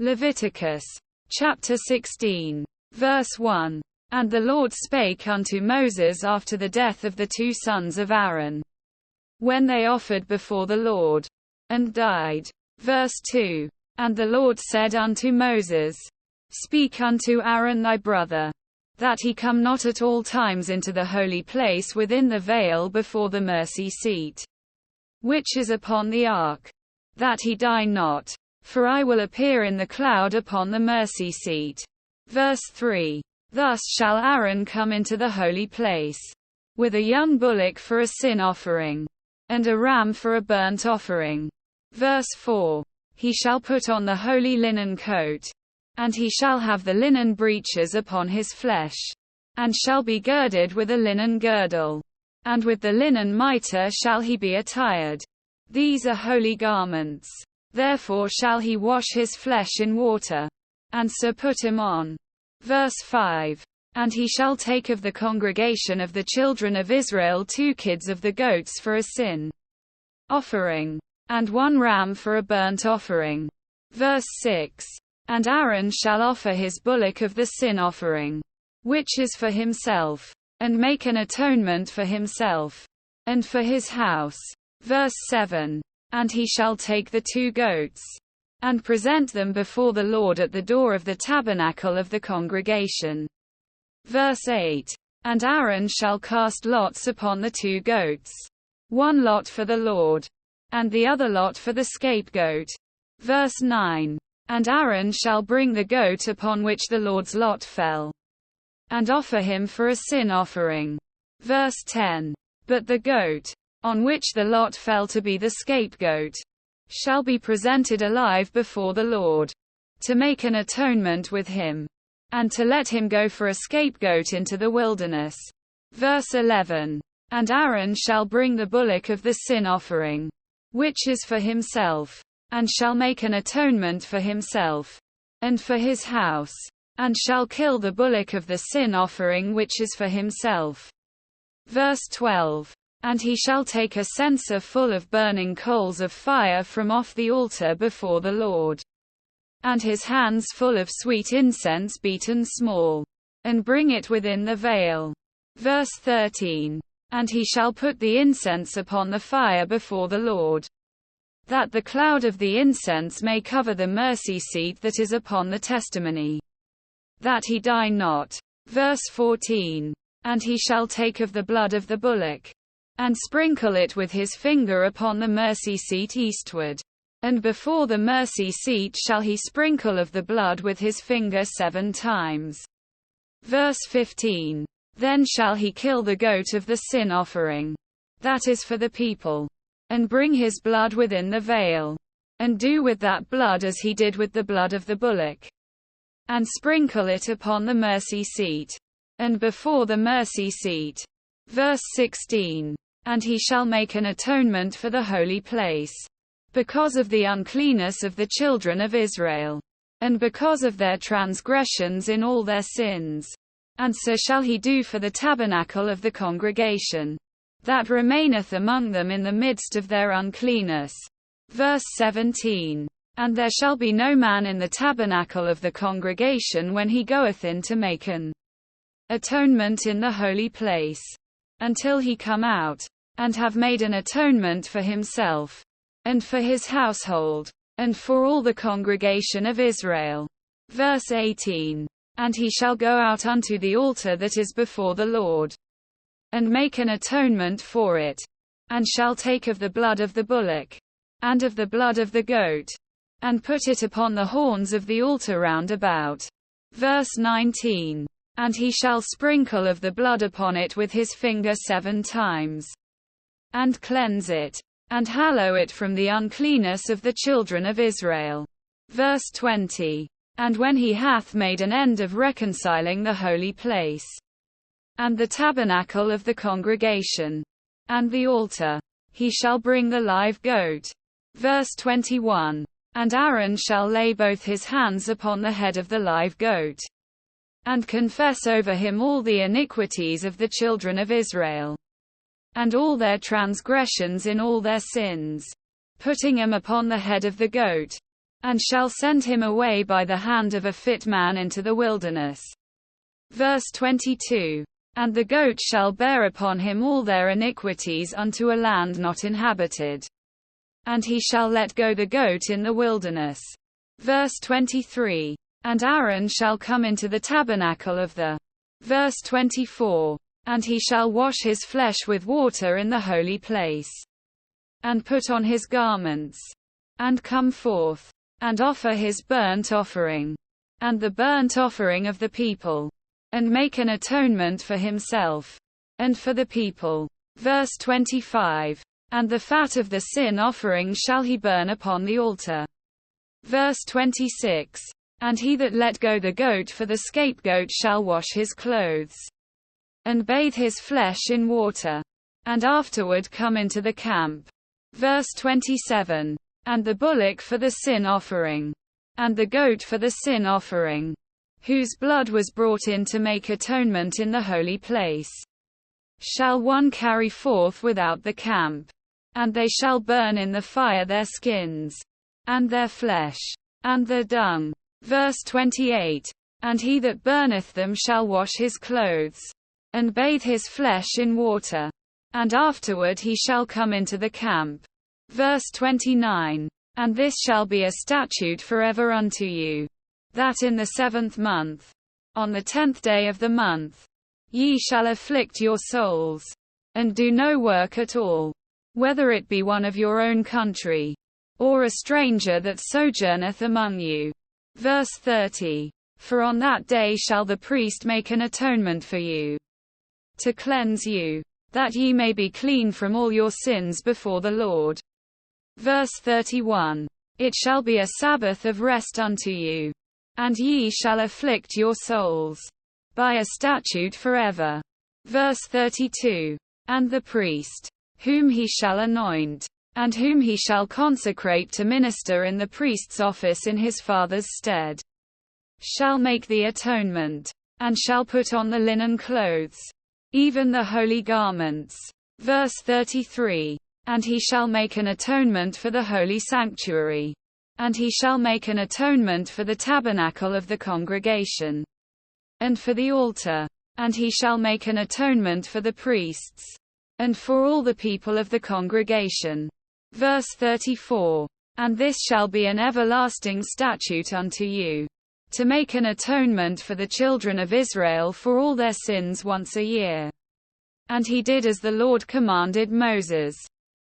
Leviticus chapter 16, verse 1. And the Lord spake unto Moses after the death of the 2 sons of Aaron, when they offered before the Lord, and died. Verse 2. And the Lord said unto Moses, Speak unto Aaron thy brother, that he come not at all times into the holy place within the veil before the mercy seat, which is upon the ark, that he die not. For I will appear in the cloud upon the mercy seat. Verse 3. Thus shall Aaron come into the holy place, with a young bullock for a sin offering, and a ram for a burnt offering. Verse 4. He shall put on the holy linen coat, and he shall have the linen breeches upon his flesh, and shall be girded with a linen girdle, and with the linen mitre shall he be attired. These are holy garments. Therefore shall he wash his flesh in water, and so put him on. Verse 5. And he shall take of the congregation of the children of Israel 2 kids of the goats for a sin offering, and 1 ram for a burnt offering. Verse 6. And Aaron shall offer his bullock of the sin offering, which is for himself, and make an atonement for himself, and for his house. Verse 7. And he shall take the 2 goats, and present them before the Lord at the door of the tabernacle of the congregation. Verse 8. And Aaron shall cast lots upon the 2 goats, 1 lot for the Lord, and the other lot for the scapegoat. Verse 9. And Aaron shall bring the goat upon which the Lord's lot fell, and offer him for a sin offering. Verse 10. But the goat, on which the lot fell to be the scapegoat, shall be presented alive before the Lord, to make an atonement with him, and to let him go for a scapegoat into the wilderness. Verse 11. And Aaron shall bring the bullock of the sin offering, which is for himself, and shall make an atonement for himself, and for his house, and shall kill the bullock of the sin offering which is for himself. Verse 12. And he shall take a censer full of burning coals of fire from off the altar before the Lord, and his hands full of sweet incense beaten small, and bring it within the veil. Verse 13. And he shall put the incense upon the fire before the Lord, that the cloud of the incense may cover the mercy seat that is upon the testimony, that he die not. Verse 14. And he shall take of the blood of the bullock, and sprinkle it with his finger upon the mercy seat eastward, and before the mercy seat shall he sprinkle of the blood with his finger 7 times. Verse 15. Then shall he kill the goat of the sin offering, that is for the people, and bring his blood within the veil, and do with that blood as he did with the blood of the bullock, and sprinkle it upon the mercy seat, and before the mercy seat. Verse 16. And he shall make an atonement for the holy place, because of the uncleanness of the children of Israel, and because of their transgressions in all their sins. And so shall he do for the tabernacle of the congregation, that remaineth among them in the midst of their uncleanness. Verse 17. And there shall be no man in the tabernacle of the congregation when he goeth in to make an atonement in the holy place, until he come out, and have made an atonement for himself, and for his household, and for all the congregation of Israel. Verse 18. And he shall go out unto the altar that is before the Lord, and make an atonement for it, and shall take of the blood of the bullock, and of the blood of the goat, and put it upon the horns of the altar round about. Verse 19. And he shall sprinkle of the blood upon it with his finger 7 times, and cleanse it, and hallow it from the uncleanness of the children of Israel. Verse 20. And when he hath made an end of reconciling the holy place, and the tabernacle of the congregation, and the altar, he shall bring the live goat. Verse 21. And Aaron shall lay both his hands upon the head of the live goat, and confess over him all the iniquities of the children of Israel, and all their transgressions in all their sins, putting him upon the head of the goat, and shall send him away by the hand of a fit man into the wilderness. Verse 22. And the goat shall bear upon him all their iniquities unto a land not inhabited. And he shall let go the goat in the wilderness. Verse 23. And Aaron shall come into the tabernacle of the. Verse 24. And he shall wash his flesh with water in the holy place. And put on his garments. And come forth. And offer his burnt offering. And the burnt offering of the people. And make an atonement for himself. And for the people. Verse 25. And the fat of the sin offering shall he burn upon the altar. Verse 26. And he that let go the goat for the scapegoat shall wash his clothes. And bathe his flesh in water. And afterward come into the camp. Verse 27. And the bullock for the sin offering. And the goat for the sin offering. Whose blood was brought in to make atonement in the holy place. Shall one carry forth without the camp. And they shall burn in the fire their skins. And their flesh. And the dung. Verse 28. And he that burneth them shall wash his clothes. And bathe his flesh in water. And afterward he shall come into the camp. Verse 29. And this shall be a statute forever unto you. That in the 7th month, on the 10th day of the month, ye shall afflict your souls, and do no work at all, whether it be one of your own country, or a stranger that sojourneth among you. Verse 30. For on that day shall the priest make an atonement for you, to cleanse you, that ye may be clean from all your sins before the Lord. Verse 31. It shall be a Sabbath of rest unto you. And ye shall afflict your souls by a statute forever. Verse 32. And the priest, whom he shall anoint, and whom he shall consecrate to minister in the priest's office in his father's stead, shall make the atonement, and shall put on the linen clothes, even the holy garments. Verse 33. And he shall make an atonement for the holy sanctuary. And he shall make an atonement for the tabernacle of the congregation, and for the altar. And he shall make an atonement for the priests, and for all the people of the congregation. Verse 34. And this shall be an everlasting statute unto you, to make an atonement for the children of Israel for all their sins once a year. And he did as the Lord commanded Moses.